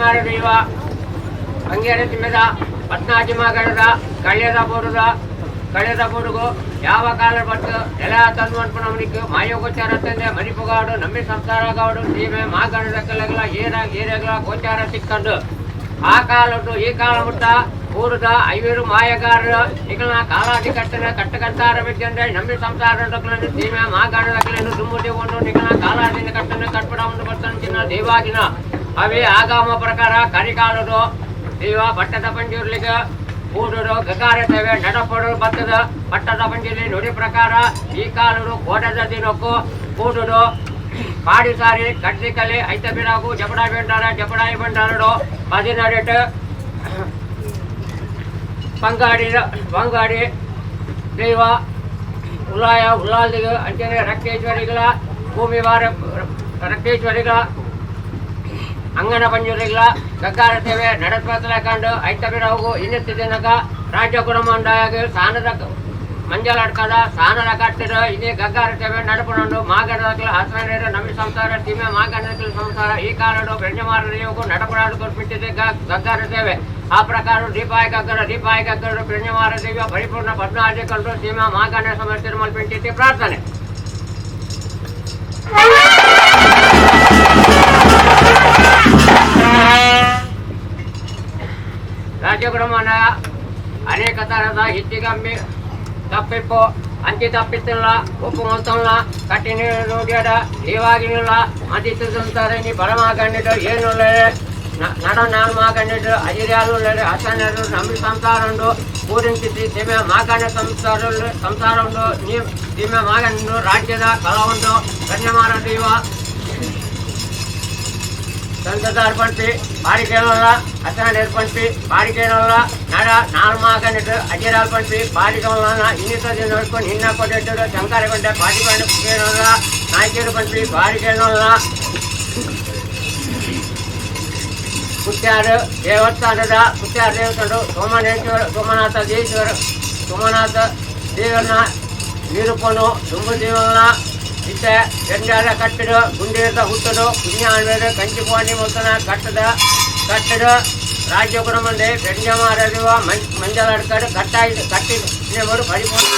ಬೆಣ್ಣಮಾರ ದೈವ ಅಂಗೇರ ತಿಮ್ಮದ ಪತ್ನಾಜಿಮಗಡದ ಕಳೆದ ಬುಡುಗು ಯಾವ ಕಾಲ ಬಟ್ಟು ಎಲ್ಲ ತಂದು ಅನ್ಪಣವನಿಗೆ ಮಾಯೋಗೋಚಾರ ತಂದೆ ಮರಿಪುಗಾಡು ನಂಬಿ ಸಂಸಾರಗಾಡು ಸೀಮೆ ಮಾಗಣದ ಕಲೆಗಳ ಏರಗಳ ಗೋಚಾರ ಸಿಕ್ಕಂಡು ಆ ಕಾಲದ್ದು ಈ ಕಾಲ ಮುಟ್ಟ ಊರದ ಐವರು ಮಾಯಗಾರರು ನಿಗಲ ಕಾಲಾದಿ ಕಟ್ಟಕಂತಾರ ಬಿದ್ದಂದ್ರೆ ನಂಬಿ ಸಂಸಾರಗಳನ್ನು ಸೀಮೆ ಮಾಗಣದಗಳನ್ನು ದುಮ್ಮುದಿಗೊಂಡು ನಿಗಲ ಕಾಲಾದಿನ ಕಟ್ಟನ್ನು ಕಟ್ಪಡವನ್ನು ಬರ್ತಂಚಿನ ದೇವಾಗಿನ ಅವೇ ಆಗಾಮ ಪ್ರಕಾರ ಕರಿಕಾಲದು ದೈವ ಪಟ್ಟದ ಪಂಜುರ್ಲಿಗೆ ಕೂಡುಡು ಗಗಾರತೇವೆ ನಡಪಡಲು ಬರ್ತದ ಪಟ್ಟದ ಪಂಜಲಿ ನುಡಿ ಪ್ರಕಾರ ಈ ಕಾಲರು ಕೋಟದ ದಿನಕ್ಕೂ ಕೂಡುಡು ಪಾಡಿ ಸಾರಿ ಕಟ್ಟಿ ಕಲೆ ಐತ ಬಿಡಾಕು ಜಪಡಾಯಿ ಬಂಡಾರ ಜಪಡಾಯಿ ಬಂಡಾರಡು 18 ಬಂಗಾಡಿ ದೈವ ಉಲ್ಲಾದಿಗ ಅಂಚನೆ ರಕ್ತೇಶ್ವರಿಗಳ ಭೂಮಿ ವಾರ ರಕ್ತೇಶ್ವರಿಗಳ ಅಂಗನ ಪಂಜುರಿಗಳ ಗಗ್ಗಾರ ಸೇವೆ ನಡಪತ್ತಲ ಕಂಡು ಐತ ಬಿಡಾಕು ಇನ್ನಿತ್ತು ದಿನಕ ರಾಜ್ಯ ಕುರಮಂಡಾಗ ಸಾನದ ಮಂಜಲಾಡ್ಕದ ಸಾನದ ಕಟ್ಟಿದ ಇನ್ನೇ ಗಗ್ಗಾರ ಸೇವೆ ನಡಪಣಂಡು ಮಾಗಡದಕ್ಲ ಹಸನೇರ ನಮ್ಮಿ ಸಂಸಾರ ಸೀಮೆ ಮಾಗಡದಕ್ಲ ಸಂಸಾರ ಈ ಕಾಲಡು ಬೆಣ್ಣಮಾರ ದೇವಗೂ ನಡಪಡಾಡು ಕೊಟ್ಬಿಟ್ಟಿದೆ ಗಗ್ಗಾರ ಸೇವೆ ಆ ಪ್ರಕಾರ ದೀಪಾಯಿ ಗಗ್ಗರ ಬೆಣ್ಣಮಾರ ದೇವಿಯ ಪರಿಪೂರ್ಣ ಪದ್ಮಾಜಿ ಕಂಡು ಸೀಮಾ ಮಾಗಣ್ಣ ಸಮರ್ಥ ಮಲ್ಪಿಂಟಿದ್ದೆ ಪ್ರಾರ್ಥನೆ. ರಾಜ್ಯಗುರಮನ ಅನೇಕ ತರಹದ ಹೆಚ್ಚಿಗಮ್ಮಿ ತಪ್ಪಿಪ್ಪು ಅಂಚಿ ತಪ್ಪಿತ್ತಿಲ್ಲ ಉಪ್ಪು ಮೊತ್ತಲ್ಲ ಕಟ್ಟಿ ನೀರು ನೋಡ್ಯಾಡ ಇವಾಗಿನಿಲ್ಲ ಮದಿಸಿದಂತಾರೆ ನೀ ಬರಮಾಗಂಡಿದ್ದು ಏನು ನಡ ನಾಲ್ ಮಾಗಂಡಿದ್ದು ಅಜಿರ್ಯಾಲು ಹಸನರು ನಂಬಿ ಸಂಸಾರ ಉಂಡು ಊರಿಂಚಿದ್ದಿ ಸೀಮೆ ಮಾಗಣ್ಣ ಸಂಸಾರ ಉಂಡು ನೀ ಸೀಮೆ ಮಾಗಂಡು ರಾಜ್ಯದ ಕಲ ಉಂಡು ಕನ್ಯಮಾರ ದೈವ ಸಂತದ ಅರ್ಪಣಿಸಿ ಬಾರಿಕೇನಲ್ಲ ಹಸನ ಏರ್ಪಣಿಸಿ ಬಾರಿಕೇನಲ್ಲ ನಡ ನಾಲ್ ಮಾಗಂಡಿದ್ದು ಅಜಿರ ಅರ್ಪಣಿಸಿ ಬಾರಿಕಲ್ಲ ಇನ್ನಿತ ನೋಡ್ಕೊಂಡು ಹಿನ್ನ ಕೊಟ್ಟಿಟ್ಟು ಶಂಕರ ಕೊಂಡೆ ಬಾರಿಕೇನಲ್ಲ ನಾಯ್ಕೇರು ಪಣಿಸಿ ಬಾರಿಕೇನಲ್ಲ ಕುತ್ಯಾರ ದೇವಸ್ಥಾನದ ಕುತ್ಯಾರ ದೇವಸ್ಥಾನ ಸೋಮನಾಥ ದೇವರನ್ನ ನೀರುಕೊಂಡು ತುಂಬ ದೇವರನ್ನ ಇತ್ತ ಗಂಡಾರ ಕಟ್ಟಡ ಗುಂಡಿರದ ಹುಟ್ಟದು ಪುಣ್ಯಾನ್ವೇದ ಕಂಚಿಪಾಣಿ ಮೊತ್ತನ ಕಟ್ಟಡ ರಾಜ್ಯಪುರ ಮಂದೆ ಬೆಂಜಮಾರದಿವ ಮಂಜಲಾಡ್ಕಡು ಕಟ್ಟಿ ಪರಿಪೂರ್ಣ